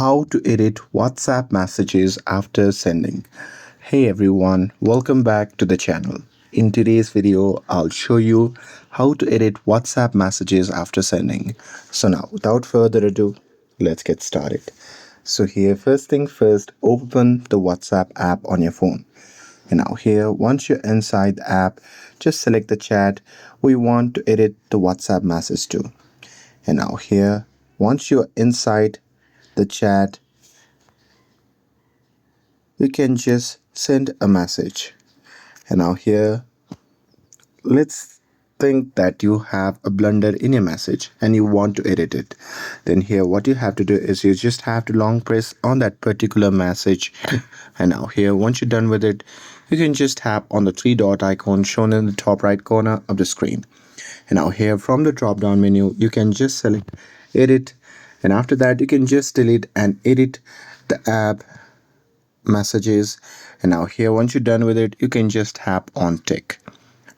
How to edit WhatsApp messages after sending. Hey everyone, welcome back to the channel. In today's video, I'll show you how to edit WhatsApp messages after sending. So now, without further ado, let's get started. So here, first thing first, open the WhatsApp app on your phone. And now here, once you're inside the app, just select the chat we want to edit the WhatsApp message to. And now here, once you're inside the chat, you can just send a message. And now here, let's think that you have a blunder in your message and you want to edit it. Then here what you have to do is you just have to long press on that particular message. And now here, once you're done with it, you can just tap on the three dot icon shown in the top right corner of the screen. And now here, from the drop down menu, you can just select edit, and after that you can just delete and edit the app messages. And now here, once you're done with it, you can just tap on tick,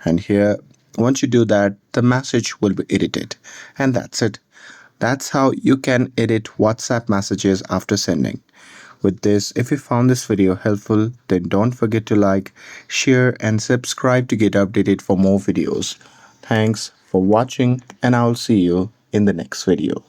and here once you do that, the message will be edited, and that's it. That's how you can edit WhatsApp messages after sending. With this, if you found this video helpful, then don't forget to like, share and subscribe to get updated for more videos. Thanks for watching, and I'll see you in the next video.